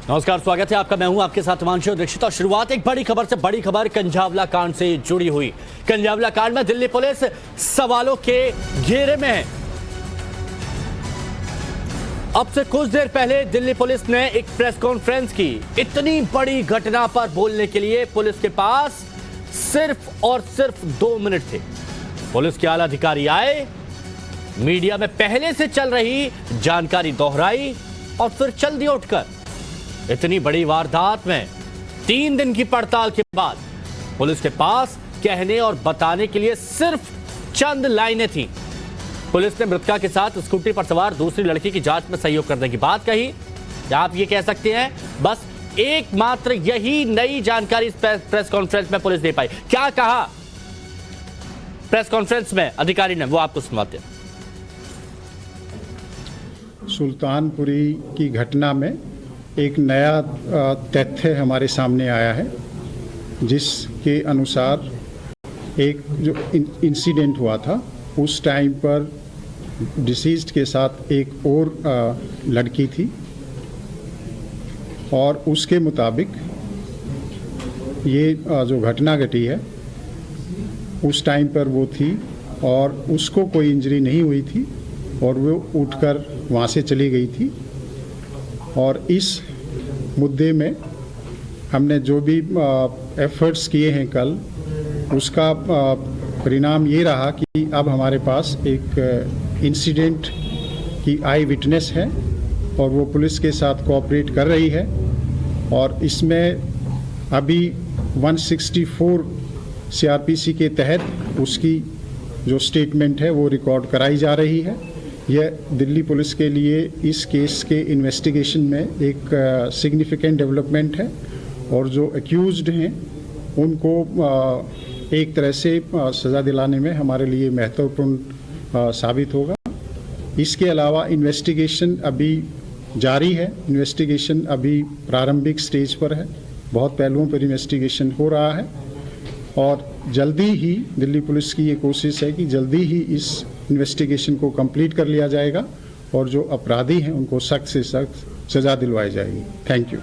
नमस्कार, स्वागत है आपका। मैं हूं आपके साथ हिमांशु दीक्षित और शुरुआत एक बड़ी खबर से। बड़ी खबर कंझावला कांड से जुड़ी हुई। कंझावला कांड में दिल्ली पुलिस सवालों के घेरे में है। अब से कुछ देर पहले दिल्ली पुलिस ने एक प्रेस कॉन्फ्रेंस की। इतनी बड़ी घटना पर बोलने के लिए पुलिस के पास सिर्फ और सिर्फ 2 मिनट थे। पुलिस के आला अधिकारी आए, मीडिया में पहले से चल रही जानकारी दोहराई और फिर चल दिए उठकर। इतनी बड़ी वारदात में 3 दिन की पड़ताल के बाद पुलिस के पास कहने और बताने के लिए सिर्फ चंद लाइनें थीं। पुलिस ने मृतका के साथ स्कूटी पर सवार दूसरी लड़की की जांच में सहयोग करने की बात कही। क्या आप ये कह सकते हैं बस एकमात्र यही नई जानकारी इस प्रेस कॉन्फ्रेंस में पुलिस दे पाई? क्या कहा प्रेस कॉन्फ्रेंस में अधिकारी ने, वो आपको सुनवाते हैं। सुल्तानपुरी की घटना में एक नया तथ्य हमारे सामने आया है, जिसके अनुसार एक जो इंसिडेंट हुआ था उस टाइम पर डिसीज्ड के साथ एक और लड़की थी और उसके मुताबिक ये जो घटना घटी है उस टाइम पर वो थी और उसको कोई इंजरी नहीं हुई थी और वो उठकर वहाँ से चली गई थी। और इस मुद्दे में हमने जो भी एफर्ट्स किए हैं कल, उसका परिणाम ये रहा कि अब हमारे पास एक इंसिडेंट की आई विटनेस है और वो पुलिस के साथ कोऑपरेट कर रही है। और इसमें अभी 164 सीआरपीसी के तहत उसकी जो स्टेटमेंट है वो रिकॉर्ड कराई जा रही है। यह दिल्ली पुलिस के लिए इस केस के इन्वेस्टिगेशन में एक सिग्निफिकेंट डेवलपमेंट है और जो एक्यूज्ड हैं उनको एक तरह से सज़ा दिलाने में हमारे लिए महत्वपूर्ण साबित होगा। इसके अलावा इन्वेस्टिगेशन अभी जारी है। इन्वेस्टिगेशन अभी प्रारंभिक स्टेज पर है। बहुत पहलुओं पर इन्वेस्टिगेशन हो रहा है और जल्दी ही दिल्ली पुलिस की ये कोशिश है कि जल्दी ही इस इन्वेस्टिगेशन को कंप्लीट कर लिया जाएगा और जो अपराधी हैं उनको सख्त से सख्त सजा दिलवाई जाएगी। Thank you.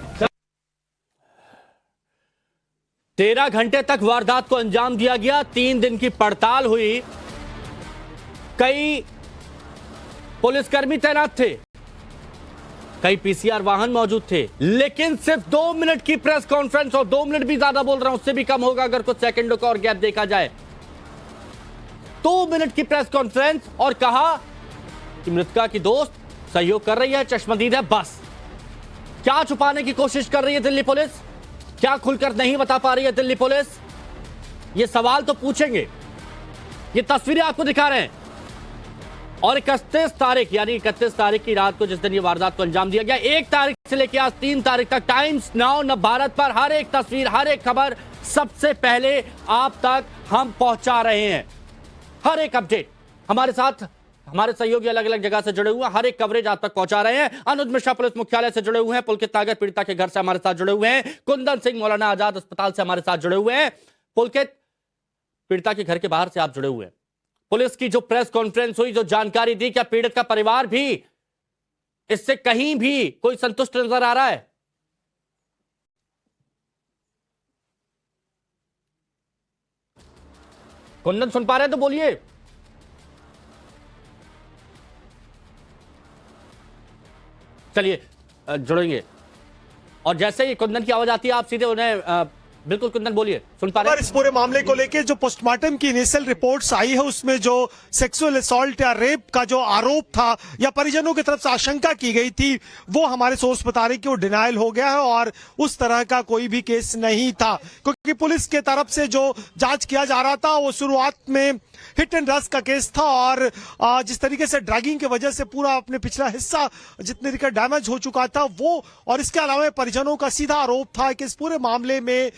13 घंटे तक वारदात को अंजाम दिया गया। 3 दिन की पड़ताल हुई। कई पुलिसकर्मी तैनात थे, कई पीसीआर वाहन मौजूद थे, लेकिन सिर्फ 2 मिनट की प्रेस कॉन्फ्रेंस। और 2 मिनट भी ज्यादा बोल रहा हूं, उससे भी कम होगा अगर कुछ सेकंडों का और गैप देखा जाए। 2 मिनट की प्रेस कॉन्फ्रेंस और कहा कि मृतका की दोस्त सहयोग कर रही है, चश्मदीद है। बस क्या छुपाने की कोशिश कर रही है दिल्ली पुलिस? क्या खुलकर नहीं बता पा रही है दिल्ली पुलिस? ये सवाल तो पूछेंगे। ये तस्वीरें आपको दिखा रहे हैं। और 31 तारीख यानी 31 तारीख की रात को जिस दिन ये वारदात को अंजाम दिया गया, 1 तारीख से लेकर आज 3 तारीख तक टाइम्स नाउ न भारत पर हर एक तस्वीर, हर एक खबर सबसे पहले आप तक हम पहुंचा रहे हैं। हर एक अपडेट हमारे साथ हमारे सहयोगी अलग अलग जगह से जुड़े हुए हैं, हर एक कवरेज आप तक पहुंचा रहे हैं। अनुज मिश्रा पुलिस मुख्यालय से जुड़े हुए हैं, पुलकित नागर पीड़िता के घर से हमारे साथ जुड़े हुए हैं, कुंदन सिंह मौलाना आजाद अस्पताल से हमारे साथ जुड़े हुए हैं, पुलकित पीड़िता के घर के बाहर से आप जुड़े हुए हैं। पुलिस की जो प्रेस कॉन्फ्रेंस हुई, जो जानकारी दी, क्या पीड़ित का परिवार भी इससे कहीं भी कोई संतुष्ट नजर आ रहा है? कुंदन सुन पा रहे हैं तो बोलिए। चलिए जुड़ेंगे और जैसे ही कुंदन की आवाज आती है आप सीधे उन्हें बिल्कुल कुंदन बोलिए, सुन पा रहे हैं। इस पूरे मामले को लेकर जो पोस्टमार्टम की इनिशियल रिपोर्ट्स आई है उसमें जो सेक्सुअल असॉल्ट या रेप का जो आरोप था या परिजनों की तरफ से आशंका की गई थी, वो हमारे सोर्स बता रहे कि वो डिनायल हो गया है और उस तरह का कोई भी केस नहीं था। क्योंकि पुलिस के तरफ से जो जांच किया जा रहा था वो शुरुआत में हिट एंड रश का केस था और जिस तरीके से ड्रैगिंग की वजह से पूरा अपने पिछला हिस्सा जितने तरीके डैमेज हो चुका था वो, और इसके अलावा परिजनों का सीधा आरोप था कि इस पूरे मामले में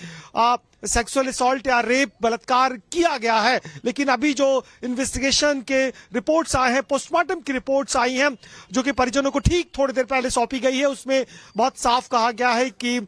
सेक्सुअल असॉल्ट या रेप बलात्कार किया गया है। लेकिन अभी जो इन्वेस्टिगेशन के रिपोर्ट्स आए हैं, पोस्टमार्टम की रिपोर्ट्स आई हैं जो कि परिजनों को ठीक थोड़ी देर पहले सौंपी गई है, उसमें बहुत साफ कहा गया है कि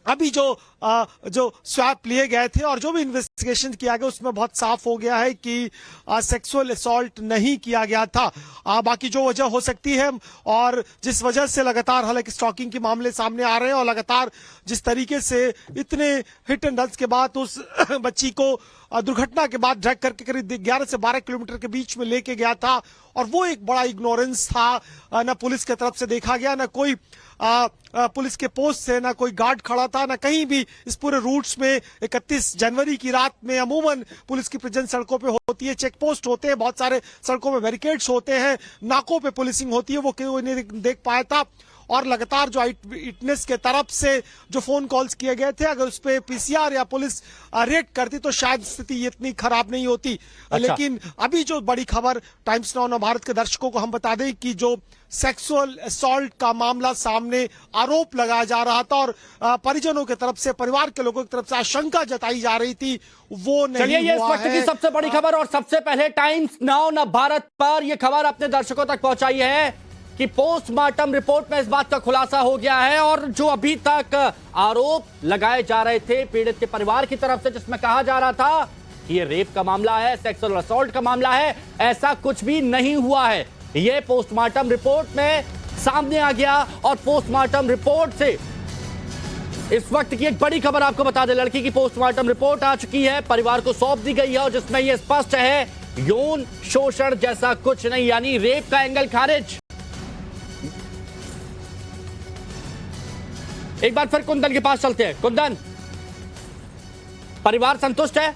अभी जो स्वैप लिए गए थे और जो भी इन्वेस्टिगेशन किया गया उसमें बहुत साफ हो गया है कि सेक्सुअल असॉल्ट नहीं किया गया था। बाकी जो वजह हो सकती है और जिस वजह से लगातार हालांकि स्टॉकिंग के मामले सामने आ रहे हैं और लगातार जिस तरीके से इतने हिट एंड रन्स के बाद उस बच्ची को दुर्घटना के बाद ड्रैग करके करीब 11 से 12 किलोमीटर के बीच में लेके गया था और वो एक बड़ा इग्नोरेंस था। ना पुलिस की तरफ से देखा गया, ना कोई पुलिस के पोस्ट से, ना कोई गार्ड खड़ा था, ना कहीं भी इस पूरे रूट्स में 31 जनवरी की रात में अमूमन पुलिस की प्रेजेंस सड़कों पे होती है, चेक पोस्ट होते हैं, बहुत सारे सड़कों में बैरिकेड्स होते हैं, नाकों पे पुलिसिंग होती है, वो कोई नहीं देख पाया था। और लगातार जो विटनेस के तरफ से जो फोन कॉल्स किए गए थे, अगर उस पर पीसीआर या पुलिस रेड करती तो शायद स्थिति इतनी खराब नहीं होती। अच्छा। लेकिन अभी जो बड़ी खबर टाइम्स नाउ भारत के दर्शकों को हम बता दें कि जो सेक्सुअल असॉल्ट का मामला सामने आरोप लगाया जा रहा था और परिजनों की तरफ से, परिवार के लोगों की तरफ से आशंका जताई जा रही थी, वो नहीं चलिए, ये इस हुआ वक्त की है। सबसे बड़ी खबर और सबसे पहले टाइम्स नाउ न भारत पर यह खबर अपने दर्शकों तक पहुंचाई है कि पोस्टमार्टम रिपोर्ट में इस बात का खुलासा हो गया है और जो अभी तक आरोप लगाए जा रहे थे पीड़ित के परिवार की तरफ से, जिसमें कहा जा रहा था कि ये रेप का मामला है, सेक्सुअल असॉल्ट का मामला है, ऐसा कुछ भी नहीं हुआ है। ये पोस्टमार्टम रिपोर्ट में सामने आ गया और पोस्टमार्टम रिपोर्ट से इस वक्त की एक बड़ी खबर आपको बता दें, लड़की की पोस्टमार्टम रिपोर्ट आ चुकी है, परिवार को सौंप दी गई है और जिसमें यह स्पष्ट है यौन शोषण जैसा कुछ नहीं, यानी रेप का एंगल खारिज। एक बार फिर कुंदन के पास चलते हैं। कुंदन, परिवार संतुष्ट है?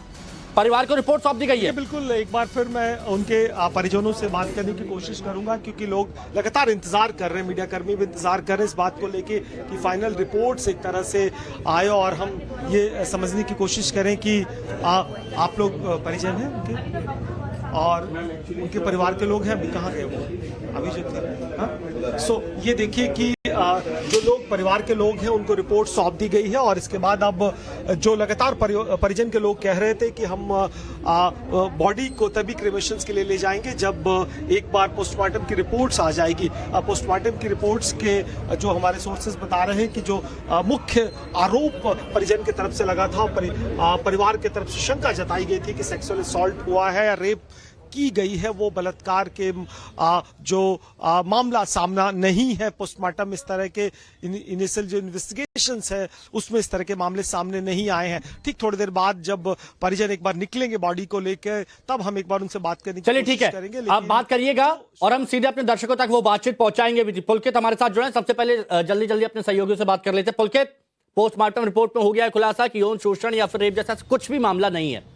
परिवार को रिपोर्ट सौंप दी गई है? बिल्कुल, एक बार फिर मैं उनके परिजनों से बात करने की कोशिश करूंगा क्योंकि लोग लगातार इंतजार कर रहे हैं, मीडिया कर्मी भी इंतजार कर रहे हैं इस बात को लेके कि फाइनल रिपोर्ट्स एक तरह से आए और हम ये समझने की कोशिश करें कि आप लोग परिजन हैं उनके और उनके परिवार के लोग हैं। अभी कहाँ गए वो? अभी जो थे, हाँ? सो ये देखिए कि जो लोग परिवार के लोग हैं उनको रिपोर्ट सौंप दी गई है और इसके बाद अब जो लगातार परिजन के लोग कह रहे थे कि हम बॉडी को तभी क्रिमेशंस के लिए ले जाएंगे जब एक बार पोस्टमार्टम की रिपोर्ट्स आ जाएगी। पोस्टमार्टम की रिपोर्ट्स के जो हमारे सोर्सेज बता रहे हैं कि जो मुख्य आरोप परिजन की तरफ से लगा था, परिवार की तरफ से शंका जताई गई थी कि सेक्सुअल असॉल्ट हुआ है या रेप की गई है, वो बलात्कार के जो मामला सामना नहीं है। पोस्टमार्टम इस तरह के इनिशियल जो इन्वेस्टिगेशंस है उसमें इस तरह के मामले सामने नहीं आए हैं। ठीक थोड़ी देर बाद जब परिजन एक बार निकलेंगे बॉडी को लेकर तब हम एक बार उनसे बात करने की कोशिश करेंगे। आप बात करिएगा और हम सीधे अपने दर्शकों तक वो बातचीत पहुंचाएंगे भी। पुलकित हमारे साथ जुड़े, सबसे पहले जल्दी जल्दी अपने सहयोगियों से बात कर लेते हैं। पुलकित, पोस्टमार्टम रिपोर्ट में हो गया है खुलासा कि यौन शोषण या फिर रेप जैसा कुछ भी मामला नहीं है।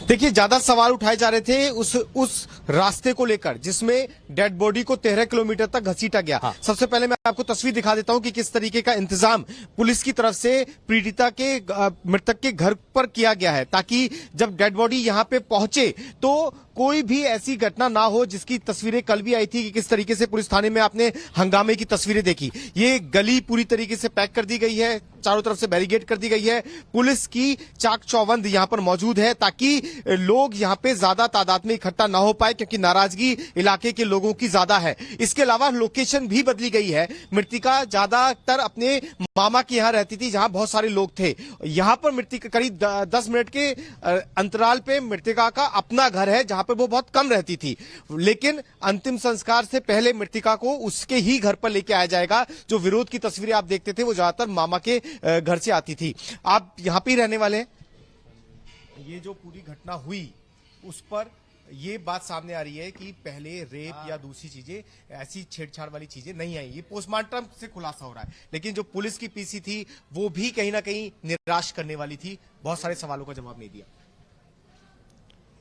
देखिए, ज्यादा सवाल उठाए जा रहे थे उस रास्ते को लेकर जिसमें डेड बॉडी को 13 किलोमीटर तक घसीटा गया। हाँ। सबसे पहले मैं आपको तस्वीर दिखा देता हूं कि किस तरीके का इंतजाम पुलिस की तरफ से पीड़िता के मृतक के घर पर किया गया है ताकि जब डेड बॉडी यहां पे पहुंचे तो कोई भी ऐसी घटना ना हो, जिसकी तस्वीरें कल भी आई थी कि किस तरीके से पुलिस थाने में आपने हंगामे की तस्वीरें देखी। ये गली पूरी तरीके से पैक कर दी गई है, चारों तरफ से बैरिकेड कर दी गई है, पुलिस की चाक चौबंद यहां पर मौजूद है ताकि लोग यहां पे ज्यादा तादाद में इकट्ठा ना हो पाए क्योंकि नाराजगी इलाके के लोगों की ज्यादा है। इसके अलावा लोकेशन भी बदली गई है। मृतिका ज्यादातर अपने मामा के यहां रहती थी जहां बहुत सारे लोग थे। यहां पर मृतिका करीब 10 मिनट के अंतराल पे मृतिका का अपना घर है जहां पे वो बहुत कम रहती थी, लेकिन अंतिम संस्कार से पहले मृतिका को उसके ही घर पर लेके आया जाएगा। जो विरोध की तस्वीरें आप देखते थे वो ज्यादातर मामा के घर से आती थी। आप यहां पे ही रहने वाले हैं? ये जो पूरी घटना हुई उस पर ये बात सामने आ रही है कि पहले रेप या दूसरी चीजें ऐसी छेड़छाड़ वाली चीजें नहीं आई। ये पोस्टमार्टम से खुलासा हो रहा है, लेकिन जो पुलिस की पीसी थी वो भी कहीं ना कहीं निराश करने वाली थी, बहुत सारे सवालों का जवाब नहीं दिया।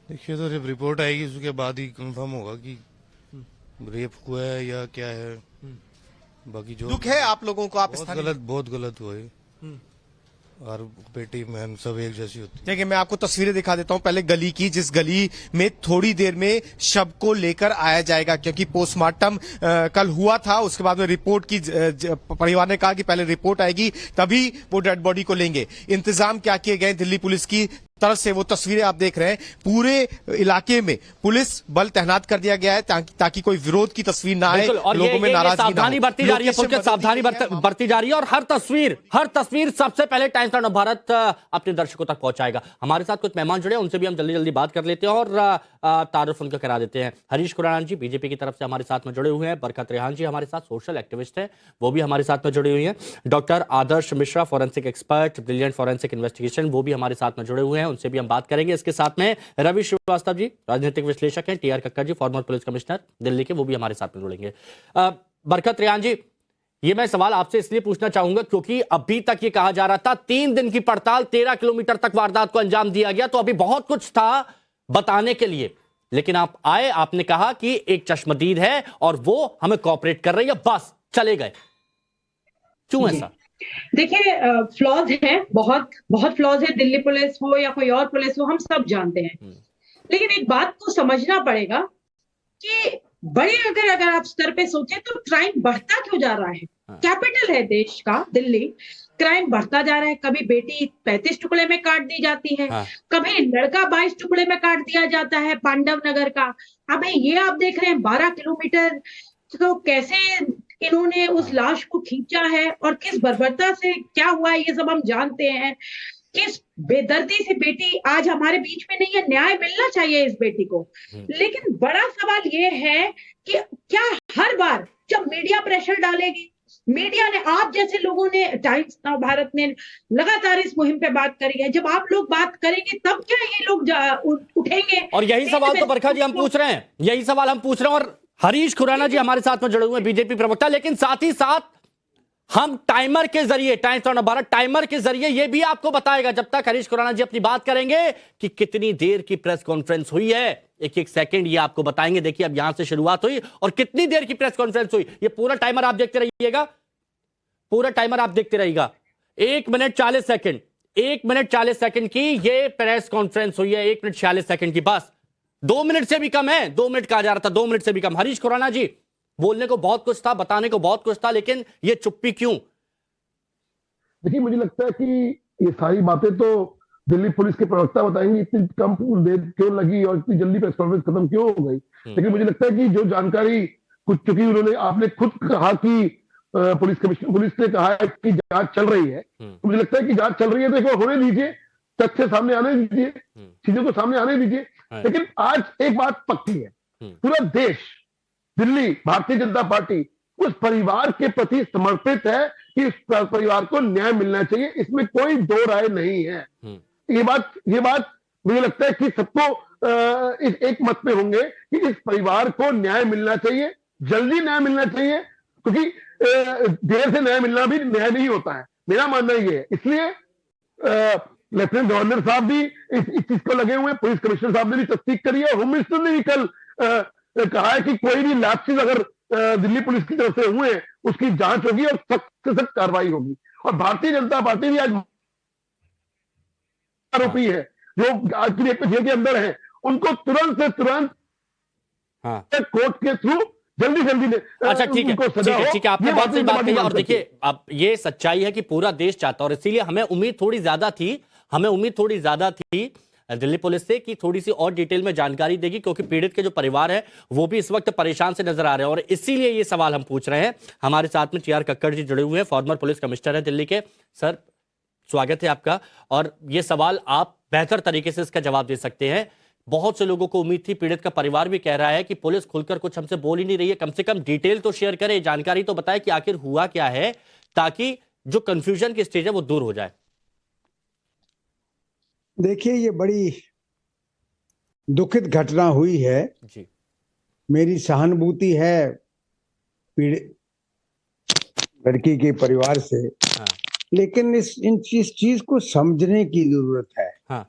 देखिए, तो जब रिपोर्ट आएगी उसके बाद ही कंफर्म होगा कि रेप हुआ है या क्या है। बाकी जो दुख है आप लोगों को, आप बहुत गलत हुआ है और बेटी बहन सब एक जैसी होती है। देखिए, मैं आपको तस्वीरें दिखा देता हूं पहले गली की, जिस गली में थोड़ी देर में शव को लेकर आया जाएगा क्योंकि पोस्टमार्टम कल हुआ था। उसके बाद में रिपोर्ट की परिवार ने कहा कि पहले रिपोर्ट आएगी तभी वो डेड बॉडी को लेंगे। इंतजाम क्या किए गए दिल्ली पुलिस की तरफ से वो तस्वीरें आप देख रहे हैं। पूरे इलाके में पुलिस बल तैनात कर दिया गया है ताकि कोई विरोध की तस्वीर ना आए, बिल्कुल, और लोगों में नाराजगी ना हो। सावधानी बरती जा रही है, पुलिस सावधानी लोकेशन बरती जा रही है, और हर तस्वीर सबसे पहले टाइम्स ऑफ भारत अपने दर्शकों तक पहुंचाएगा। हमारे साथ कुछ मेहमान जुड़े हैं, उनसे भी हम जल्दी जल्दी बात कर लेते हैं और तारुफ उनका करा देते हैं। हरीश खुराना जी बीजेपी की तरफ से हमारे साथ में जुड़े हुए हैं। बरकत रेहान जी हमारे साथ सोशल एक्टिविस्ट हैं, वो भी हमारे साथ में जुड़े हुए हैं। Doctor Adarsh Mishra forensic expert, brilliant forensic investigation, वो भी हमारे साथ में जुड़े हुए हैं, उनसे भी हम बात करेंगे। इसके साथ में रवि श्रीवास्तव जी राजनीतिक विश्लेषक हैं, TR Kakkar ji farmer police commissioner Delhi के, वो भी हमारे साथ में जुड़ेंगे। बरकत रेहान जी, ये मैं सवाल आपसे इसलिए पूछना चाहूंगा क्योंकि अभी तक ये कहा जा रहा था 3 दिन की पड़ताल, 13 किलोमीटर तक वारदात को अंजाम दिया गया, तो अभी बहुत कुछ था बताने के लिए, लेकिन आप आए, आपने कहा कि एक चश्मदीद है और वो हमें कोऑपरेट कर रही है, बस चले गए। क्यों ऐसा? देखिए, फ्लॉज हैं, बहुत बहुत फ्लॉज है। दिल्ली पुलिस हो या कोई और पुलिस हो, हम सब जानते हैं, लेकिन एक बात को समझना पड़ेगा कि बड़े अगर आप स्तर पे सोचें तो क्राइम बढ़ता क्यों जा रहा है। कैपिटल है देश का दिल्ली, क्राइम बढ़ता जा रहा है। कभी बेटी 35 टुकड़े में काट दी जाती है, कभी लड़का 22 टुकड़े में काट दिया जाता है पांडव नगर का। अब ये आप देख रहे हैं 12 किलोमीटर, तो कैसे इन्होंने उस लाश को खींचा है और किस बर्बरता से क्या हुआ है, ये सब हम जानते हैं। किस बेदर्दी से बेटी आज हमारे बीच में नहीं है, न्याय मिलना चाहिए इस बेटी को। लेकिन बड़ा सवाल ये है कि क्या हर बार जब मीडिया प्रेशर डालेगी, मीडिया ने, आप जैसे लोगों ने, टाइम्स ऑफ भारत ने लगातार इस मुहिम पे बात करी है, जब आप लोग बात करेंगे तब क्या ये लोग उठेंगे? और यही सवाल तो बरखा जी हम पूछ रहे हैं, यही सवाल हम पूछ रहे हैं। और हरीश खुराना जी हमारे साथ में जुड़े हुए हैं, बीजेपी प्रवक्ता, लेकिन साथ ही साथ हम टाइमर के जरिए, टाइम्स ऑफ भारत टाइमर के जरिए ये भी आपको बताएगा, जब तक हरीश खुराना जी अपनी बात करेंगे, कि कितनी देर की प्रेस कॉन्फ्रेंस हुई है। एक एक सेकंड ये आपको बताएंगे। देखिए अब यहां से शुरुआत हुई और कितनी देर की प्रेस कॉन्फ्रेंस हुई, ये पूरा टाइमर आप देखते रहिएगा, पूरा टाइमर आप देखते रहिएगा। 1 मिनट 40 सेकंड, 1 मिनट 40 सेकंड की ये प्रेस कॉन्फ्रेंस हुई है, 1 मिनट 40 सेकंड की, बस 2 मिनट से भी कम है, 2 मिनट कहा जा रहा था, 2 मिनट से भी कम। हरीश खुराना जी, बोलने को बहुत कुछ था, बताने को बहुत कुछ था, लेकिन ये चुप्पी क्यों? देखिए, मुझे लगता है कि ये सारी बातें तो दिल्ली पुलिस के प्रवक्ता बताएंगे, इतनी कम देर क्यों लगी और इतनी जल्दी प्रेस कॉन्फ्रेंस खत्म क्यों हो गई। लेकिन मुझे लगता है कि जो जानकारी कुछ, चूंकि उन्होंने, आपने खुद कहा कि पुलिस ने कहा है कि जांच चल रही है, तो मुझे लगता है कि जांच चल रही है तो एक बार होने दीजिए, तथ्य सामने आने दीजिए, चीजों को सामने आने दीजिए। लेकिन आज एक बात पक्की है, पूरा देश, दिल्ली, भारतीय जनता पार्टी उस परिवार के प्रति समर्पित है कि इस परिवार को न्याय मिलना चाहिए, इसमें कोई दो राय नहीं है। ये बात मुझे लगता है कि सबको इस एक मत पे होंगे कि इस परिवार को न्याय मिलना चाहिए, जल्दी न्याय मिलना चाहिए, क्योंकि देर से न्याय मिलना भी न्याय नहीं होता है, मेरा मानना ये है। इसलिए लेफ्टिनेंट गवर्नर साहब भी इस चीज को लगे हुए हैं, पुलिस कमिश्नर साहब ने भी तस्दीक करी है, होम मिनिस्टर ने भी कल कहा है कि कोई भी लैप्सेस अगर दिल्ली पुलिस की तरफ से हुए उसकी जांच होगी और सख्त से सख्त कार्रवाई होगी। और भारतीय जनता पार्टी भी आज आरोपी है जो आज की डेट में जेल के अंदर है, उनको तुरंत से तुरंत कोर्ट के थ्रू जल्दी अच्छा ठीक है, ठीक है, आपने बहुत सही बात कही। और देखिए अब ये सच्चाई है कि पूरा देश चाहता है, और इसीलिए हमें उम्मीद थोड़ी ज्यादा थी दिल्ली पुलिस से कि थोड़ी सी और डिटेल में जानकारी देगी, क्योंकि पीड़ित के जो परिवार है वो भी इस वक्त परेशान से नजर आ रहे हैं, और इसीलिए ये सवाल हम पूछ रहे हैं। हमारे साथ में टीआर कक्कड़ जी जुड़े हुए हैं, फॉर्मर पुलिस कमिश्नर है दिल्ली के। सर स्वागत है आपका, और ये सवाल आप बेहतर तरीके से इसका जवाब दे सकते हैं। बहुत से लोगों को उम्मीद थी, पीड़ित का परिवार भी कह रहा है कि पुलिस खुलकर कुछ हमसे बोल ही नहीं रही है, कम से कम डिटेल तो शेयर करे, जानकारी तो बताए कि आखिर हुआ क्या है, ताकि जो कंफ्यूजन की स्टेज है वो दूर हो जाए। देखिए, ये बड़ी दुखद घटना हुई है जी। मेरी सहानुभूति है पीड़ित लड़की के परिवार से, लेकिन इस चीज को समझने की जरूरत है।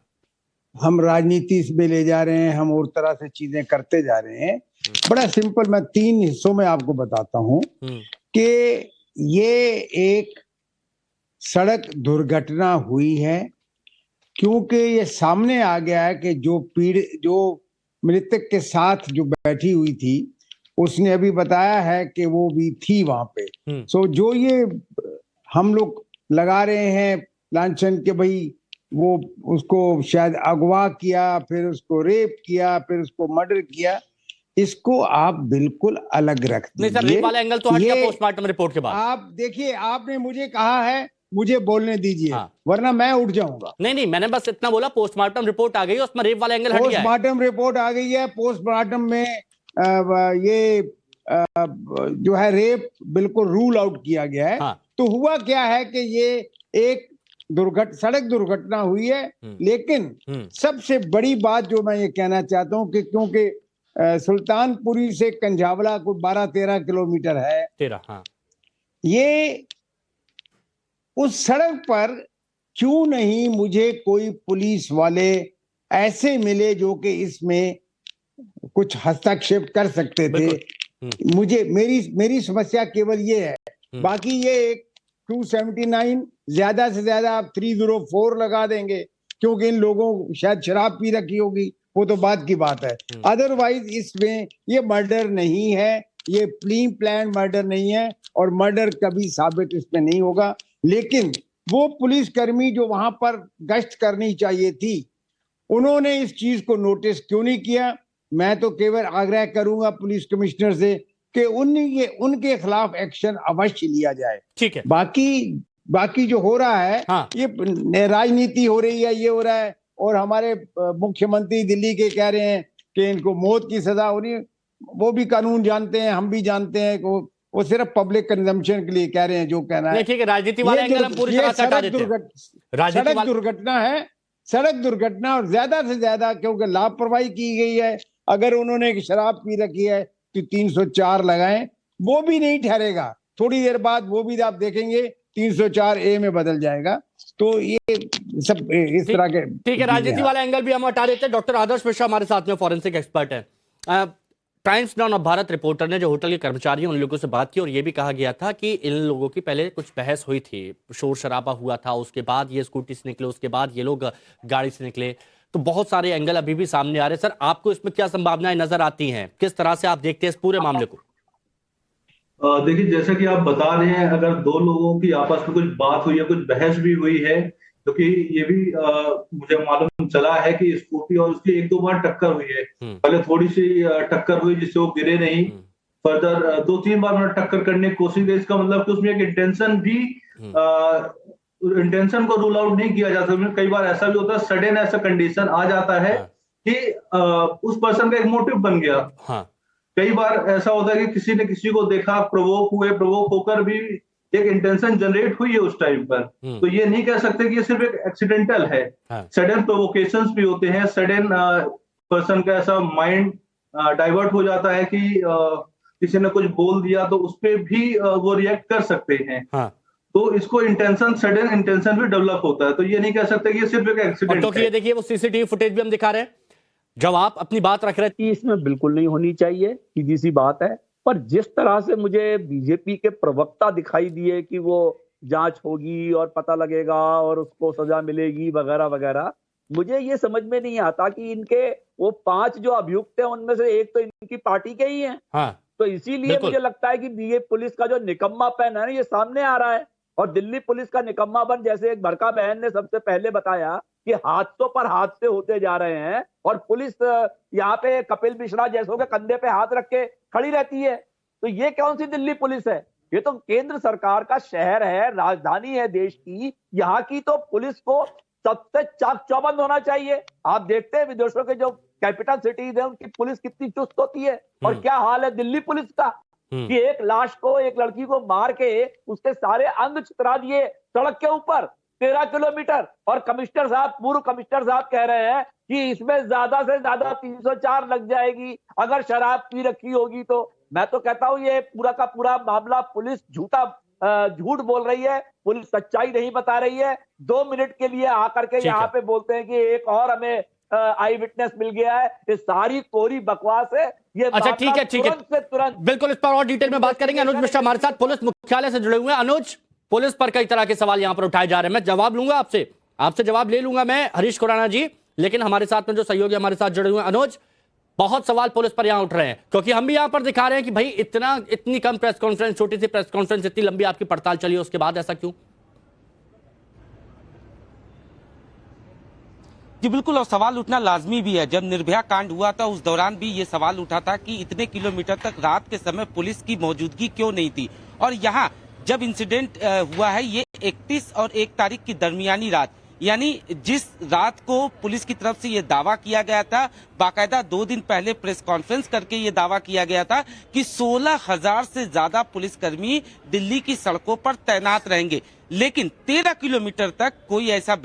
हम राजनीति में ले जा रहे हैं, हम और तरह से चीजें करते जा रहे हैं। बड़ा सिंपल, मैं 3 हिस्सों में आपको बताता हूं कि ये एक सड़क दुर्घटना हुई है, क्योंकि ये सामने आ गया है कि जो मृतक के साथ जो बैठी हुई थी, उसने अभी बताया है कि वो भी थी वहां पे। सो जो ये हम लोग लगा रहे हैं लांछन के भाई वो उसको शायद अगवा किया, फिर उसको रेप किया, फिर उसको मर्डर किया, इसको आप बिल्कुल अलग रख नहीं सर, दीजिए। रेप वाला एंगल तो हट गया ये पोस्टमार्टम रिपोर्ट के बाद। आप देखिए, आपने मुझे कहा है, मुझे बोलने दीजिए, हाँ। वरना मैं उठ जाऊंगा। नहीं, मैंने बस इतना बोला, पोस्टमार्टम रिपोर्ट आ गई, उसमें रेप वाला एंगल हट गया है। पोस्टमार्टम रिपोर्ट आ गई है, पोस्टमार्टम में ये जो है रेप बिल्कुल रूल आउट किया गया है। हाँ। तो हुआ क्या है कि ये एक सड़क दुर्घटना हुई है, लेकिन सबसे बड़ी बात जो मैं ये कहना चाहता हूं कि क्योंकि सुल्तानपुरी से कंझावला को 12-13 किलोमीटर है, 13, हाँ। ये उस सड़क पर क्यों नहीं मुझे कोई पुलिस वाले ऐसे मिले जो कि इसमें कुछ हस्तक्षेप कर सकते थे। मुझे मेरी समस्या केवल ये है, बाकी ये एक 279 ज्यादा से ज्यादा आप 304 लगा देंगे, क्योंकि इन लोगों को शायद शराब पी रखी होगी, वो तो बात की बात है। अदरवाइज इसमें ये मर्डर नहीं है, ये प्री प्लान मर्डर नहीं है, और मर्डर कभी साबित इसमें नहीं होगा। लेकिन वो पुलिसकर्मी जो वहां पर गश्त करनी चाहिए थी, उन्होंने इस चीज को नोटिस क्यों नहीं किया? मैं तो केवल आग्रह करूंगा पुलिस कमिश्नर से कि उनके खिलाफ एक्शन अवश्य लिया जाए। ठीक है। बाकी जो हो रहा है, हाँ। ये राजनीति हो रही है, ये हो रहा है, और हमारे मुख्यमंत्री दिल्ली के कह रहे हैं कि इनको मौत की सजा हो रही है। वो भी कानून जानते हैं, हम भी जानते हैं, वो सिर्फ पब्लिक कंजम्पशन के लिए कह रहे हैं जो कहना है। ठीक है, राजनीति वाला एंगल हम पूरी तरह से हटा देते हैं। सड़क दुर्घटना है, सड़क दुर्घटना, और ज्यादा से ज्यादा क्योंकि लापरवाही की गई है। अगर उन्होंने शराब पी रखी है तो 304 लगाएं, वो भी नहीं ठहरेगा। थोड़ी देर बाद वो भी आप देखेंगे 304A में बदल जाएगा। तो ये सब इस तरह के। ठीक है, राजनीति वाला एंगल भी हम हटा देते हैं। डॉक्टर आदर्श मिश्रा हमारे साथ में फॉरेंसिक एक्सपर्ट है। Times now of Bharat reporter ने जो होटल के कर्मचारी उन लोगों से बात की, और ये भी कहा गया था कि इन लोगों की पहले कुछ बहस हुई थी, शोर शराबा हुआ था, उसके बाद ये स्कूटी से निकले, उसके बाद ये लोग गाड़ी से निकले। तो बहुत सारे एंगल अभी भी सामने आ रहे हैं। सर, आपको इसमें क्या संभावनाएं नजर आती हैं? किस तरह से आप देखते हैं इस पूरे मामले को? देखिए, जैसा कि आप बता रहे हैं, अगर दो लोगों की आपस में कुछ बात हुई है, कुछ बहस भी हुई है, क्योंकि ये भी मुझे मालूम चला है कि स्कूटी और उसकी 1-2 बार टक्कर हुई है। पहले थोड़ी सी टक्कर हुई जिससे वो गिरे नहीं, फर्दर 2-3 बार उन्होंने टक्कर करने की कोशिश की। इसका मतलब कि उसमें एक इंटेंशन को रूल आउट नहीं किया जा सकता। कई बार ऐसा भी होता है, सडन ऐसा कंडीशन आ जाता है कि उस पर्सन का एक मोटिव बन गया। कई बार ऐसा होता है कि किसी ने किसी को देखा, प्रोवोक होकर भी एक इंटेंशन जनरेट हुई है उस टाइम पर। तो ये नहीं कह सकते कि ये सिर्फ एक एक्सीडेंटल है। सडन प्रोवोकेशंस भी होते हैं, सडन पर्सन का ऐसा माइंड डाइवर्ट हो जाता है कि किसी ने कुछ बोल दिया तो उस पर भी वो रिएक्ट कर सकते हैं। तो इसको सडन इंटेंशन भी डेवलप होता है। तो ये नहीं कह सकते कि ये सिर्फ एक एक्सीडेंट है। तो ये देखिए, वो सीसीटीवी फुटेज भी हम दिखा रहे हैं। जब आप अपनी बात रख रहे थे, इसमें बिल्कुल नहीं होनी चाहिए, सीधी सी बात है। पर जिस तरह से मुझे बीजेपी के प्रवक्ता दिखाई दिए कि वो जांच होगी और पता लगेगा और उसको सजा मिलेगी वगैरह वगैरह, मुझे ये समझ में नहीं आता कि इनके वो 5 जो अभियुक्त हैं उनमें से एक तो इनकी पार्टी के ही हैं। तो इसीलिए मुझे लगता है कि बीए पुलिस का जो निकम्मापन है ना, ये सामने आ रहा है। और दिल्ली पुलिस का निकम्मापन, जैसे एक बरका बहन ने सबसे पहले बताया कि हादसों पर हादसे होते जा रहे हैं, और पुलिस यहाँ पे कपिल मिश्रा जैसों के कंधे पे हाथ रख के खड़ी रहती है। तो ये कौन सी दिल्ली पुलिस है? ये तो केंद्र सरकार का शहर है, राजधानी है देश की। यहाँ की तो पुलिस को सबसे चाक चौबंद होना चाहिए। आप देखते हैं विदेशों के जो कैपिटल सिटीज है, उनकी पुलिस कितनी चुस्त होती है, और क्या हाल है दिल्ली पुलिस का कि एक लाश को, एक लड़की को मार के उसके सारे अंग चितरा दिए सड़क के ऊपर 13 किलोमीटर। और कमिश्नर साहब, पूर्व कमिश्नर साहब कह रहे हैं कि इसमें ज्यादा से ज्यादा 304 लग जाएगी अगर शराब पी रखी होगी। तो मैं तो कहता हूं ये पूरा का पूरा मामला पुलिस झूठ बोल रही है, पुलिस सच्चाई नहीं बता रही है। 2 मिनट के लिए आकर के यहाँ पे बोलते हैं कि एक और हमें आई विटनेस मिल गया है। ये सारी कोरी बकवास है। ये अच्छा, ठीक है, तुरंत बिल्कुल इस पर और डिटेल में बात करेंगे। अनुज मिश्रा हमारे साथ पुलिस मुख्यालय से जुड़े हुए हैं। अनुज, पुलिस पर कई तरह के सवाल यहाँ पर उठाए जा रहे हैं। मैं जवाब लूंगा आपसे जवाब ले लूंगा मैं, हरीश खुराना जी, लेकिन हमारे साथ में जो सहयोगी हमारे साथ जुड़े हुए हैं, अनुज, बहुत सवाल पुलिस पर यहाँ उठ रहे हैं, क्योंकि हम भी यहाँ पर दिखा रहे हैं कि भाई इतनी कम प्रेस कॉन्फ्रेंस, छोटी सी प्रेस कॉन्फ्रेंस, इतनी लंबी आपकी पड़ताल चली, उसके बाद ऐसा क्यों? जी बिल्कुल, और सवाल उठना लाजमी भी है। जब निर्भया कांड हुआ था उस दौरान भी ये सवाल उठा था कि इतने किलोमीटर तक रात के समय पुलिस की मौजूदगी क्यों नहीं थी। और यहाँ जब इंसिडेंट हुआ है ये 31 और 1 तारीख की दरमियानी रात, यानी जिस रात को पुलिस की तरफ से ये दावा किया गया था, बाकायदा 2 दिन पहले प्रेस कॉन्फ्रेंस करके ये दावा किया गया था कि 16,000 से ज्यादा पुलिसकर्मी दिल्ली की सड़कों पर तैनात रहेंगे, लेकिन 13 किलोमीटर तक कोई ऐसा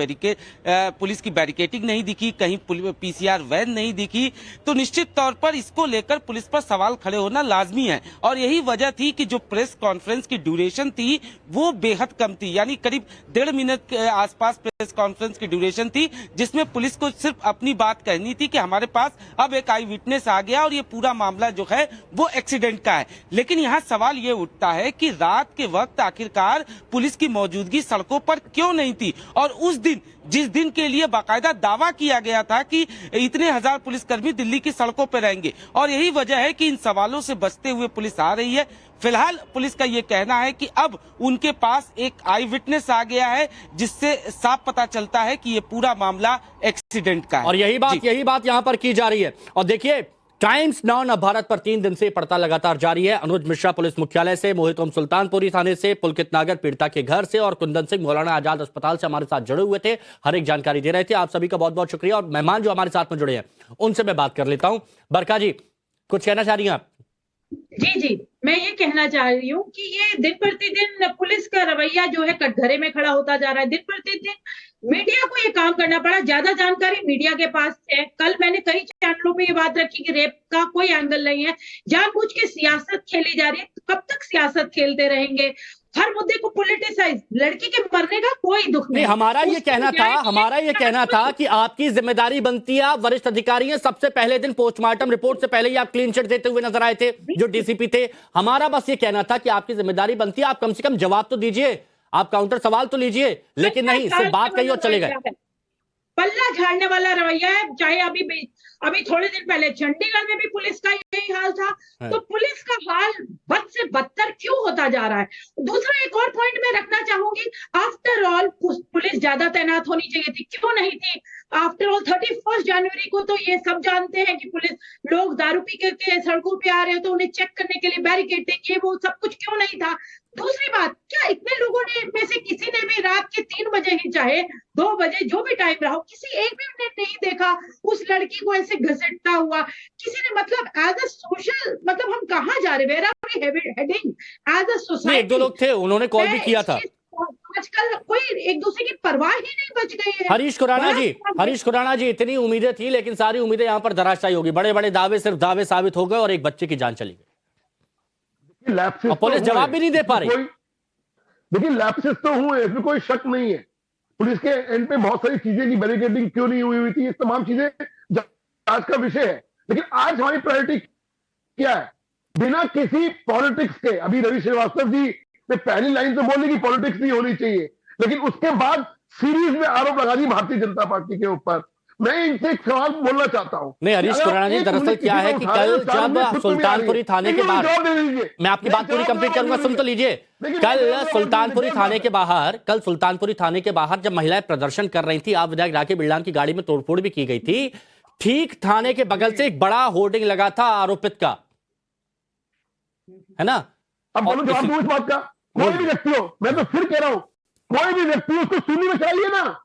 पुलिस की बैरिकेडिंग नहीं दिखी, कहीं पीसीआर वैन नहीं दिखी। तो निश्चित तौर पर इसको लेकर पुलिस पर सवाल खड़े होना लाजमी है। और यही वजह थी कि जो प्रेस कॉन्फ्रेंस की ड्यूरेशन थी वो बेहद कम थी, यानी करीब 1.5 मिनट के आसपास प्रेस कॉन्फ्रेंस की ड्यूरेशन थी, जिसमें पुलिस को सिर्फ अपनी बात कहनी थी कि हमारे पास अब एक आई विटनेस आ गया और ये पूरा मामला जो है वो एक्सीडेंट का है। लेकिन यहाँ सवाल ये उठता है कि रात के वक्त आखिरकार पुलिस की मौजूदगी सड़कों पर क्यों नहीं थी, और उस दिन जिस दिन के लिए बाकायदा दावा किया गया था कि इतने हजार पुलिसकर्मी दिल्ली की सड़कों पर रहेंगे। और यही वजह है कि इन सवालों से बचते हुए पुलिस आ रही है। फिलहाल पुलिस का ये कहना है कि अब उनके पास एक आई विटनेस आ गया है, जिससे साफ पता चलता है कि ये पूरा मामला एक्सीडेंट का है। और यही बात यहां पर की जा रही है। और देखिए, टाइम्स नाउ न भारत पर 3 दिन से पड़ताल लगातार जारी है। अनुज मिश्रा पुलिस मुख्यालय से, मोहित ओम सुल्तानपुरी थाने से, पुलकित नागर पीड़िता के घर से और कुंदन सिंह मौलाना आजाद अस्पताल से हमारे साथ जुड़े हुए थे, हर एक जानकारी दे रहे थे। आप सभी का बहुत बहुत शुक्रिया। और मेहमान जो हमारे साथ में जुड़े हैं उनसे मैं बात कर लेता हूं। बरखा जी, कुछ कहना चाह रही हैं आप? जी, मैं ये कहना चाह रही हूँ कि ये दिन प्रतिदिन पुलिस का रवैया जो है कटघरे में खड़ा होता जा रहा है। दिन प्रतिदिन मीडिया को ये काम करना पड़ा, ज्यादा जानकारी मीडिया के पास है। कल मैंने कई चैनलों पे ये बात रखी कि रेप का कोई एंगल नहीं है, जानबूझ के सियासत खेली जा रही है। कब तक सियासत खेलते रहेंगे? हर मुद्दे को पॉलिटिसाइज, लड़की के मरने का कोई दुख नहीं। हमारा ये कहना था कि आपकी जिम्मेदारी बनती है, आप वरिष्ठ अधिकारी हैं, सबसे पहले दिन पोस्टमार्टम रिपोर्ट से पहले ही आप क्लीन चिट देते हुए नजर आए थे जो डीसीपी थे। हमारा बस ये कहना था कि आपकी जिम्मेदारी बनती है, आप कम से कम जवाब तो दीजिए, आप काउंटर सवाल तो लीजिए। लेकिन नहीं, सिर्फ बात कही और चले गए। पल्ला झाड़ने वाला रवैया है। चाहे अभी थोड़े दिन पहले चंडीगढ़ में भी पुलिस का यही हाल था, तो पुलिस का हाल बद से बदतर क्यों होता जा रहा है? दूसरा एक और पॉइंट मैं रखना चाहूंगी, आफ्टर ऑल पुलिस ज्यादा तैनात होनी चाहिए थी, क्यों नहीं थी? आफ्टर ऑल 31 जनवरी को तो ये सब जानते हैं कि पुलिस, लोग दारू पी के सड़कों पे आ रहे हो तो उन्हें चेक करने के लिए बैरिकेडिंग, ये वो सब कुछ क्यों नहीं था? दूसरी बात, क्या इतने लोगों ने में से किसी ने भी रात के 3 बजे ही चाहे 2 बजे जो भी टाइम रहा हो, किसी एक भी ने नहीं देखा उस लड़की को ऐसे घसीटता हुआ? किसी ने, मतलब एज अ सोशल, मतलब हम कहाँ जा रहे, where are we heading as a society? 1-2 लोग थे, उन्होंने कॉल भी किया था। आजकल कोई एक दूसरे की परवाह ही नहीं बच गई है। हरीश खुराना जी, इतनी उम्मीदें थी, लेकिन सारी उम्मीदें यहां पर धराशायी होगी। बड़े बड़े दावे सिर्फ दावे साबित हो गए और एक बच्चे की जान चली गई। और पुलिस जवाब भी नहीं दे पा रही। देखिए, लैप्सेस तो हुए, इसमें कोई शक नहीं है। पुलिस के एंड पे बहुत सारी चीजें की बैरिकेडिंग क्यों नहीं हुई थी, ये तमाम चीजें आज का विषय है। लेकिन आज हमारी प्रायोरिटी क्या है? बिना किसी पॉलिटिक्स के, अभी रवि श्रीवास्तव जी ने पहली लाइन तो बोली कि पॉलिटिक्स नहीं होनी चाहिए, लेकिन उसके बाद सीरीज में आरोप लगा दी भारतीय जनता पार्टी के ऊपर। मैं इनसे एक सवाल बोलना चाहता हूं। नहीं, हरीश खुराना जी, दरअसल क्या है कि कल जब सुल्तानपुरी थाने के बाहर, मैं आपकी बात पूरी कंप्लीट करूंगा, सुन तो लीजिए। कल सुल्तानपुरी थाने के बाहर जब महिलाएं प्रदर्शन कर रही थी, आप विधायक राखी बिरलान की गाड़ी में तोड़फोड़ भी की गई थी। ठीक थाने के बगल से एक बड़ा होर्डिंग लगा था आरोपित का, है ना? अब बोलो, जवाब दो इस बात का। कोई भी व्यक्ति हो, मैं तो फिर कह रहा हूं, कोई भी व्यक्ति उसको सुननी में चाहिए ना,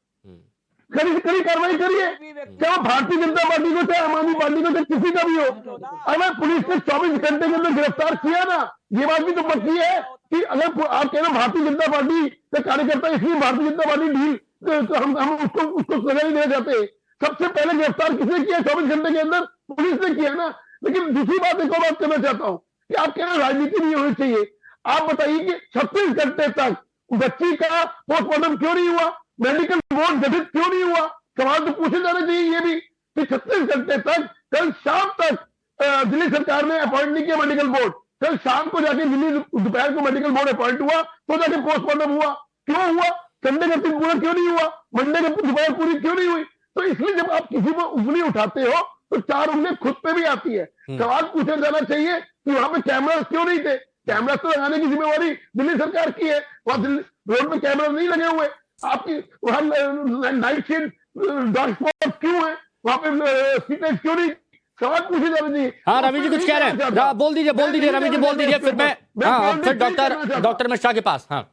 कड़ी कार्रवाई करिए, चाहे भारतीय जनता पार्टी को, चाहे आम आदमी पार्टी को, चाहे किसी का भी हो। अगर पुलिस ने 24 घंटे के अंदर गिरफ्तार किया ना, ये बात भी तो पक्की है कि अगर आप कह रहे भारतीय जनता पार्टी के कार्यकर्ता, इसलिए भारतीय जनता पार्टी ढील, तो हम उसको सजा नहीं देना चाहते। सबसे पहले गिरफ्तार किसने किया? 24 घंटे के अंदर पुलिस ने किया ना। लेकिन दूसरी बात, एक और बात करना चाहता हूं कि आप कह रहे राजनीति नहीं होनी चाहिए। आप बताइए कि 36 घंटे तक बच्ची का पोस्टमार्टम क्यों नहीं हुआ? मेडिकल बोर्ड गठित क्यों नहीं हुआ? सवाल तो पूछे जाने चाहिए ये भी कि 36 घंटे तक, कल शाम तक दिल्ली सरकार ने अपॉइंट नहीं किया मेडिकल बोर्ड। कल शाम को जाके दिल्ली दोपहर को मेडिकल बोर्ड अपॉइंट हुआ, तो जाके पोस्टमार्टम हुआ। क्यों हुआ? संडे का दिन पूरा क्यों नहीं हुआ? मंडे का दोपहर पूरी क्यों नहीं हुई? तो इसलिए जब आप किसी पर उंगली उठाते हो तो 4 उंगली खुद पे भी आती है। सवाल पूछा जाना चाहिए कि वहां पे कैमरा क्यों नहीं थे? कैमरा तो लगाने की जिम्मेवारी दिल्ली सरकार की है, वहां रोड पे कैमरा नहीं लगे हुए। आपकी वहां नाइट शिफ्ट, डार्क स्पॉट क्यों है वहां पे, सीटें क्यों नहीं, सवाल पूछे जाने चाहिए। हाँ रवि जी कुछ कह रहे हैं, बोल दीजिए रवि जी बोल दीजिए, फिर मैं फिर डॉक्टर मिश्रा के पास। हाँ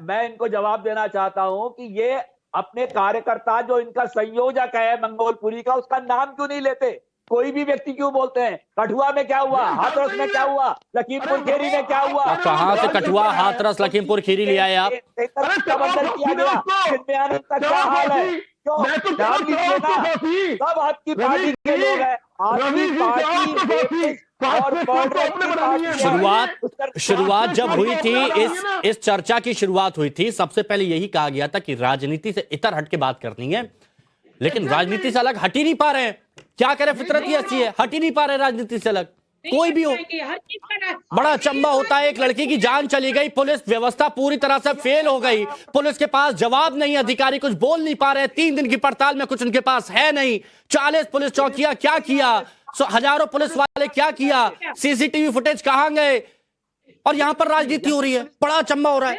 मैं इनको जवाब देना चाहता हूं कि ये अपने कार्यकर्ता जो इनका संयोजक है मंगोलपुरी का, उसका नाम क्यों नहीं लेते? कोई भी व्यक्ति क्यों बोलते हैं? कठुआ में क्या हुआ, हाथरस में क्या हुआ, लखीमपुर खीरी में क्या हुआ? कहाँ से कठुआ, हाथरस, लखीमपुर खीरी ले आए आप? किया गया, का क्या हाल है? सब आपकी पार्टी के लोग हैं, शुरुआत जब हुई थी, इस चर्चा की शुरुआत हुई थी, सबसे पहले यही कहा गया था कि राजनीति से इतर हट के बात करनी है, लेकिन राजनीति से अलग हट ही नहीं पा रहे हैं। क्या करें, फितरत ही ऐसी है, हट ही नहीं पा रहे राजनीति से अलग, कोई भी हो। बड़ा अचंबा होता है, एक लड़की की जान चली गई, पुलिस व्यवस्था पूरी तरह से फेल हो गई, पुलिस के पास जवाब नहीं, अधिकारी कुछ बोल नहीं पा रहे, 3 दिन की पड़ताल में कुछ उनके पास है नहीं, 40 पुलिस चौकियां क्या किया, हजारों पुलिस वाले क्या किया, सीसीटीवी फुटेज कहां गए, और यहां पर राजनीति हो रही है। बड़ा अचंबा हो रहा है।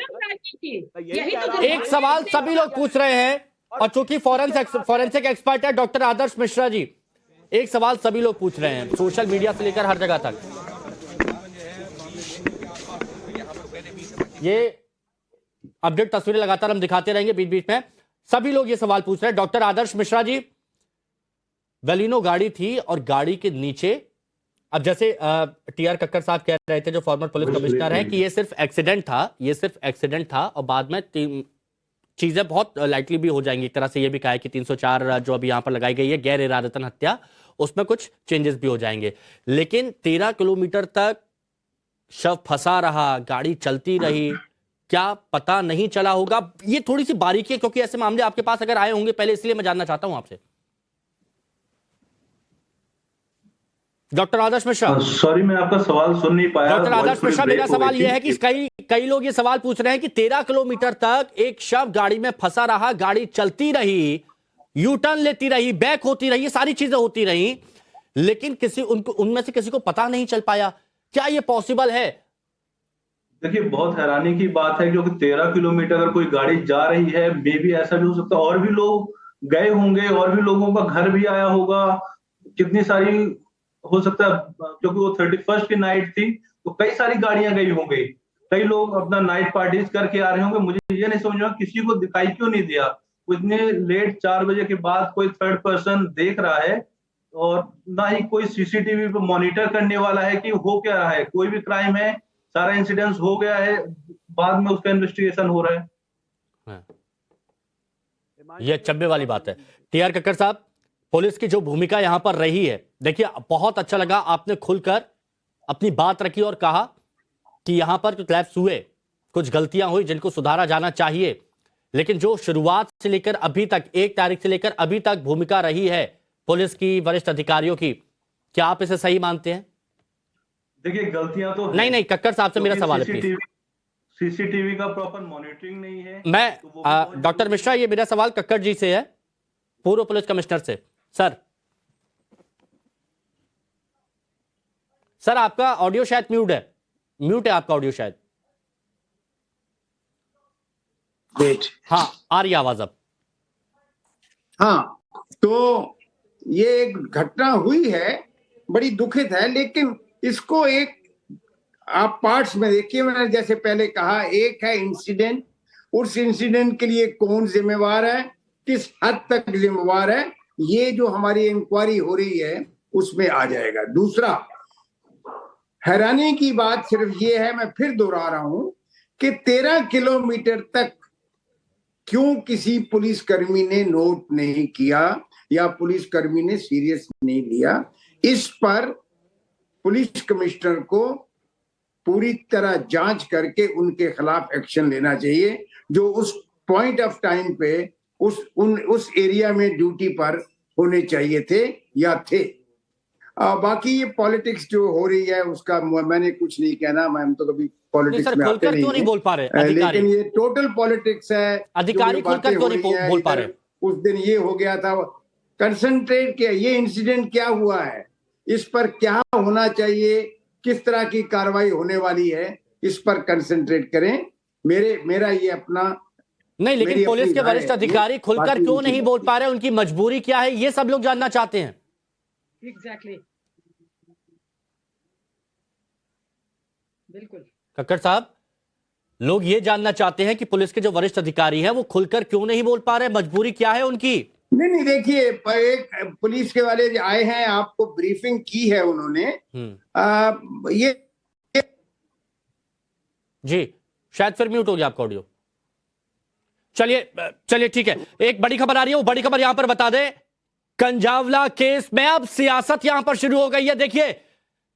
एक सवाल सभी लोग पूछ रहे हैं, और चूंकि फॉरेंसिक एक्सपर्ट है डॉक्टर आदर्श मिश्रा जी, एक सवाल सभी लोग पूछ रहे हैं, सोशल मीडिया से लेकर हर जगह तक। ये अपडेट तस्वीरें लगातार हम दिखाते रहेंगे बीच बीच में। सभी लोग ये सवाल पूछ रहे हैं, डॉक्टर आदर्श मिश्रा जी, वेलिनो गाड़ी थी और गाड़ी के नीचे, अब जैसे टीआर कक्कर साहब कह रहे थे जो फॉर्मर पुलिस कमिश्नर हैं कि ये सिर्फ एक्सीडेंट था, और बाद में चीजें बहुत लाइटली भी हो जाएंगी। एक तरह से ये भी कहा है कि 304 जो अभी यहां पर लगाई गई है गैर इरादतन हत्या, उसमें कुछ चेंजेस भी हो जाएंगे। लेकिन 13 किलोमीटर तक शव फंसा रहा, गाड़ी चलती रही, क्या पता नहीं चला होगा? ये थोड़ी सी बारीकी है, क्योंकि ऐसे मामले आपके पास अगर आए होंगे पहले, इसलिए मैं जानना चाहता हूं आपसे। डॉक्टर आदर्श मिश्रा, सॉरी मैं आपका सवाल सुन नहीं पाया। डॉक्टर आदर्श मिश्रा, मेरा सवाल यह है कि कई लोग ये सवाल पूछ रहे हैं कि 13 किलोमीटर तक एक शव गाड़ी में फंसा रहा, गाड़ी चलती रही, यू टर्न लेती रही, बैक होती रही, ये सारी चीजें होती रही, लेकिन उनमें से किसी को पता नहीं चल पाया। क्या ये पॉसिबल है? देखिए बहुत हैरानी की बात है, क्योंकि 13 किलोमीटर अगर कोई गाड़ी जा रही है, मे भी ऐसा भी हो सकता है और भी लोग गए होंगे, और भी लोगों का घर भी आया होगा, कितनी सारी हो सकता है, क्योंकि वो 31st की नाइट थी तो कई सारी गाड़ियां गई होंगी, कई लोग अपना नाइट पार्टीज करके आ रहे होंगे। मुझे ये नहीं समझ में किसी को दिखाई क्यों नहीं दिया, इतने लेट 4 बजे के बाद कोई थर्ड पर्सन देख रहा है, और ना ही कोई सीसीटीवी पे मॉनिटर करने वाला है कि हो क्या रहा है। कोई भी क्राइम है, सारा इंसिडेंस हो गया है, बाद में उसका इन्वेस्टिगेशन हो रहा है। ये चब्बे वाली बात है। टीआर कक्कर साहब, पुलिस की जो भूमिका यहां पर रही है, देखिए बहुत अच्छा लगा, आपने खुलकर अपनी बात रखी और कहा कि यहां पर कुछ लैप्स हुए, कुछ गलतियां हुई जिनको सुधारा जाना चाहिए, लेकिन जो शुरुआत से लेकर अभी तक, 1 तारीख से लेकर अभी तक भूमिका रही है पुलिस की, वरिष्ठ अधिकारियों की, क्या आप इसे सही मानते हैं? देखिए गलतियां तो नहीं, कक्कर साहब से मेरा सवाल है, सीसीटीवी का प्रॉपर मॉनिटरिंग नहीं है। मैं डॉक्टर मिश्रा, ये मेरा सवाल कक्कर जी से है, पूर्व पुलिस कमिश्नर से। सर आपका ऑडियो शायद म्यूट है आपका ऑडियो शायद। हाँ आ रही आवाज अब। हाँ, तो ये एक घटना हुई है, बड़ी दुखित है, लेकिन इसको एक आप पार्ट्स में देखिए। मैंने जैसे पहले कहा, एक है इंसिडेंट, उस इंसिडेंट के लिए कौन जिम्मेवार है, किस हद तक जिम्मेवार है, ये जो हमारी इंक्वायरी हो रही है उसमें आ जाएगा। दूसरा, हैरानी की बात सिर्फ ये है, मैं फिर दोहरा रहा हूं कि 13 किलोमीटर तक क्यों किसी पुलिसकर्मी ने नोट नहीं किया या पुलिसकर्मी ने सीरियस नहीं लिया, इस पर पुलिस कमिश्नर को पूरी तरह जांच करके उनके खिलाफ एक्शन लेना चाहिए, जो उस पॉइंट ऑफ टाइम पे उस एरिया में ड्यूटी पर होने चाहिए थे या थे। बाकी ये पॉलिटिक्स जो हो रही है उसका मैंने कुछ नहीं कहना, मैं तो कभी पॉलिटिक्स में आते नहीं बोल पा रहे, लेकिन ये टोटल पॉलिटिक्स है। अधिकारी खुलकर क्यों नहीं बोल पा रहे? उस दिन ये हो गया था, कंसंट्रेट किया, ये इंसिडेंट क्या हुआ है, इस पर क्या होना चाहिए, किस तरह की कार्रवाई होने वाली है, इस पर कंसंट्रेट करें। मेरा ये अपना नहीं, लेकिन मेरी पुलिस अपनी के राय वरिष्ठ है। अधिकारी खुलकर बाकी क्यों उनकी नहीं बोल पा रहे, उनकी मजबूरी क्या है, ये सब लोग जानना चाहते हैं। एग्जैक्टली, बिल्कुल। कक्कड़ साहब, लोग ये जानना चाहते हैं कि पुलिस के जो वरिष्ठ अधिकारी हैं वो खुलकर क्यों नहीं बोल पा रहे, मजबूरी क्या है उनकी। नहीं देखिए, एक पुलिस के वाले आए हैं, आपको ब्रीफिंग की है उन्होंने। ये जी, शायद फिर म्यूट हो गया आपका ऑडियो। चलिए ठीक है, एक बड़ी खबर आ रही है, वो बड़ी खबर यहां पर बता दे। कंजावला केस में अब सियासत यहां पर शुरू हो गई है। देखिए,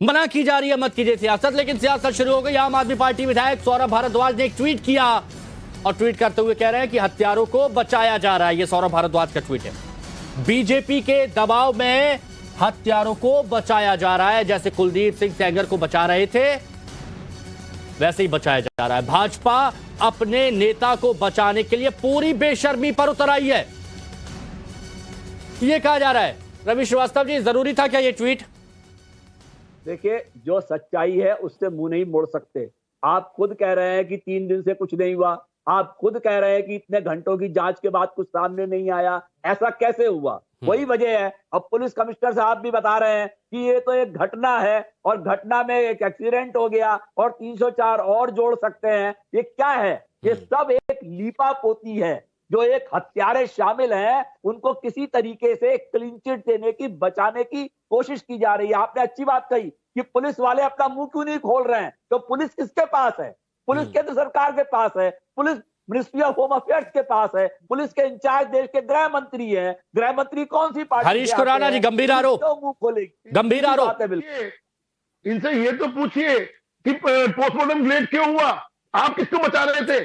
मना की जा रही है मत कीजिए सियासत, लेकिन सियासत शुरू हो गई। आम आदमी पार्टी विधायक सौरभ भारद्वाज ने एक ट्वीट किया और ट्वीट करते हुए कह रहे हैं कि हत्यारों को बचाया जा रहा है। यह सौरभ भारद्वाज का ट्वीट है। बीजेपी के दबाव में हत्यारों को बचाया जा रहा है। जैसे कुलदीप सिंह सेंगर को बचा रहे थे, वैसे ही बचाया जा रहा है। भाजपा अपने नेता को बचाने के लिए पूरी बेशर्मी पर उतर आई है, यह कहा जा रहा है। रवि श्रीवास्तव जी, जरूरी था क्या यह ट्वीट? देखिए, जो सच्चाई है उससे मुंह नहीं मोड़ सकते। आप खुद कह रहे हैं कि 3 दिन से कुछ नहीं हुआ, आप खुद कह रहे हैं कि इतने घंटों की जांच के बाद कुछ सामने नहीं आया। ऐसा कैसे हुआ? वही वजह है। अब पुलिस कमिश्नर साहब भी बता रहे हैं कि ये तो एक घटना है और घटना में एक एक्सीडेंट हो गया और 304 और जोड़ सकते हैं। ये क्या है? ये सब एक लीपा पोती है। जो एक हत्यारे शामिल हैं, उनको किसी तरीके से क्लीन चिट देने की, बचाने की कोशिश की जा रही है। आपने अच्छी बात कही कि पुलिस वाले अपना मुंह क्यों नहीं खोल रहे हैं। तो पुलिस किसके पास है? पुलिस केंद्र सरकार के पास है, police ministry of home affairs के पास है, पुलिस के इंचार्ज देश के गृह मंत्री हैं। गृह मंत्री कौन सी पार्टी? हरीश खुराना जी, गंभीर आरोप, मुंह खोलेगी, गंभीर आरोप है। बिल्कुल, इनसे ये तो पूछिए कि पोस्टमार्टम लेट क्यों हुआ, आप किसको बचा रहे थे,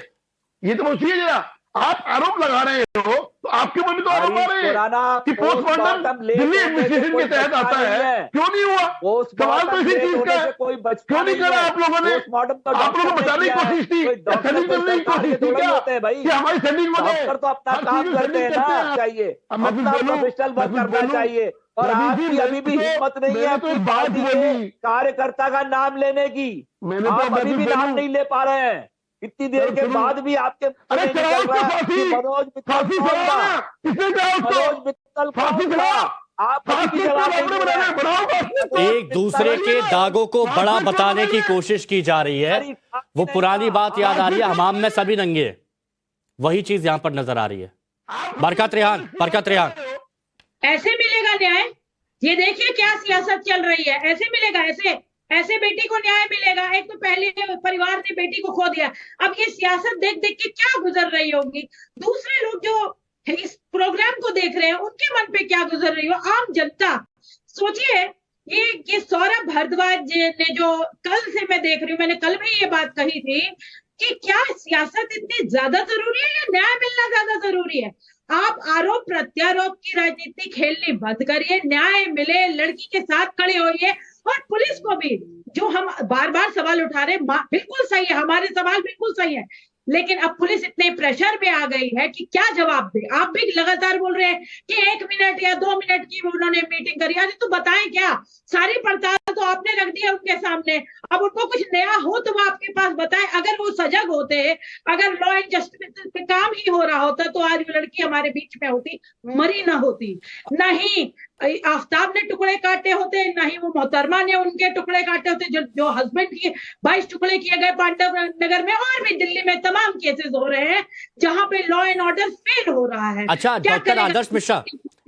ये तो पूछिए जरा। आप आरोप लगा रहे हो तो आपके मन में तो आरोप आ रहे हैं कि पोस्टमार्टम दिल्ली एडमिनिस्ट्रेशन के तहत आता है, क्यों नहीं हुआ? सवाल तो इसी चीज का है, क्यों नहीं करा आप लोगों ने? आप लोगों को बचाने की कोशिश थी, सेटिंग करने की कोशिश थी क्या कि हमारी सेटिंग बने? डॉक्टर तो अपना काम करते हैं ना, चाहिए अपना प्रोफेशनल वर्क करना चाहिए। और आपकी अभी भी हिम्मत नहीं है तो बात बोली कार्यकर्ता का नाम लेने की। आप अभी भी नाम नहीं ले पा रहे हैं। इतनी देर के बाद भी आपके अरे मनोज मित्तल कौन था? मनोज मित्तल कौन था? आप एक दूसरे के दागों को बड़ा बताने की कोशिश की जा रही है। वो पुरानी बात याद आ रही है, हमाम में सभी नंगे, वही चीज यहां पर नजर आ रही है। बरकत रेहान, ऐसे मिलेगा न्याय? ये देखिए क्या सियासत चल रही है। ऐसे मिलेगा? ऐसे बेटी को न्याय मिलेगा? एक तो पहले परिवार ने बेटी को खो दिया, अब ये सियासत देख देख के क्या गुजर रही होगी। दूसरे लोग जो इस प्रोग्राम को देख रहे हैं, उनके मन पे क्या गुजर रही हो, आम जनता सोचिए। ये सौरभ भारद्वाज ने जो कल से मैं देख रही हूँ, मैंने कल भी ये बात कही थी कि क्या सियासत इतनी ज्यादा जरूरी है या न्याय मिलना ज्यादा जरूरी है? आप आरोप प्रत्यारोप की राजनीति खेलनी बंद करिए, न्याय मिले, लड़की के साथ खड़े होइए। और पुलिस को भी, जो हम बार बार सवाल उठा रहे हैं, बिल्कुल सही है, हमारे सवाल बिल्कुल सही है, लेकिन अब पुलिस इतने प्रेशर में आ गई है कि क्या जवाब दे। आप भी लगातार बोल रहे हैं कि 1 मिनट या 2 मिनट की उन्होंने मीटिंग करी। अरे तो बताएं क्या? सारी पड़ताल तो आपने रख दी है उनके सामने। अब उनको कुछ नया हो तो वो आपके पास बताएं। अगर वो सजग होते, अगर लॉ एंड जस्टिस पे काम ही हो रहा होता, तो आज वो लड़की हमारे बीच में होती, मरी ना होती। नहीं आफ्ताब ने टुकड़े काटे होते, नहीं वो मोहतरमा ने उनके टुकड़े काटे होते। जो हस्बैंड के 22 टुकड़े किए गए पांडव नगर में, और भी दिल्ली में तमाम केसेस हो रहे हैं जहां पे लॉ एंड ऑर्डर फेल हो रहा है। अच्छा, डॉक्टर आदर्श मिश्रा,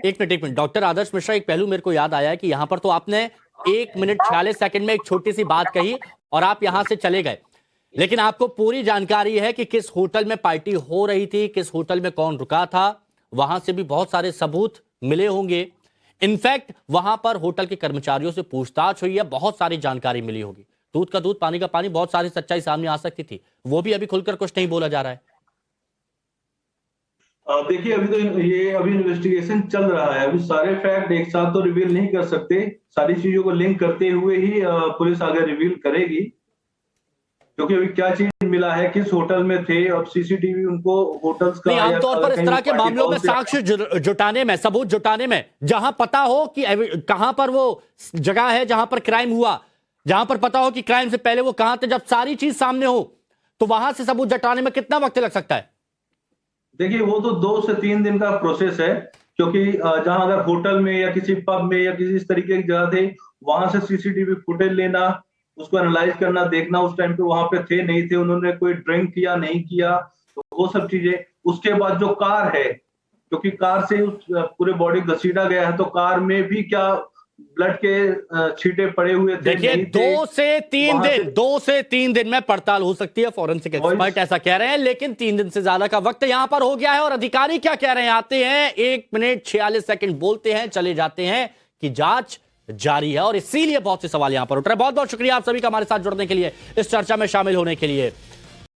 एक मिनट, डॉक्टर आदर्श मिश्रा, एक पहलू मेरे को याद आया कि यहां पर तो आपने 1 मिनट 46 सेकंड में एक छोटी सी बात कही और आप यहां से चले गए, लेकिन आपको पूरी जानकारी है कि किस होटल में पार्टी हो रही थी, किस होटल में कौन रुका था, वहां से भी बहुत सारे सबूत मिले होंगे। इनफैक्ट वहां पर होटल के कर्मचारियों से पूछताछ हुई है, बहुत सारी जानकारी मिली होगी। दूध का दूध, पानी का पानी, बहुत सारी सच्चाई सामने आ सकती थी, वो भी अभी खुलकर कुछ नहीं बोला जा रहा है। देखिए, अभी तो अभी इन्वेस्टिगेशन चल रहा है, अभी सारे फैक्ट एक साथ तो रिवील नहीं कर सकते, सारी चीजों को लिंक करते हुए ही पुलिस आगे रिवील करेगी, क्योंकि अभी क्या चीज मिला है, किस होटल में थे, अब सीसीटीवी उनको होटल्स का। आमतौर पर इस तरह के मामलों में साक्ष्य जुटाने में, सबूत जुटाने में, जहां पता हो कि कहां पर वो जगह है जहां पर क्राइम हुआ, जहां पर पता हो कि क्राइम से पहले वो कहां थे, जब सारी चीज सामने हो, तो वहां से सबूत जुटाने में कितना वक्त लग सकता है? देखिए वो तो 2 से 3 दिन का प्रोसेस है, क्योंकि जहां अगर होटल में या किसी पब में या किसी इस तरीके की जगह थे, वहां से सीसीटीवी फुटेज लेना, उसको एनालाइज करना, देखना उस टाइम पे वहां पे थे नहीं थे, उन्होंने कोई ड्रिंक किया नहीं किया, तो वो सब चीजें। उसके बाद जो कार है, क्योंकि कार से उस पूरे बॉडी घसीटा गया है, तो कार में भी क्या ब्लड के छींटे पड़े हुए थे, देखिए नहीं थे। 2 से 3 दिन में पड़ताल हो सकती है, फॉरेंसिक एक्सपर्ट ऐसा कह रहे हैं, लेकिन 3 दिन से ज्यादा का वक्त यहां पर हो गया है। और अधिकारी क्या कह रहे हैं, आते हैं 1 मिनट 46 सेकंड बोलते हैं, चले जाते हैं कि जांच जारी है। और इसीलिए बहुत से सवाल यहां पर उठ रहे हैं। बहुत बहुत शुक्रिया आप सभी का हमारे साथ जुड़ने के लिए, इस चर्चा में शामिल होने के लिए।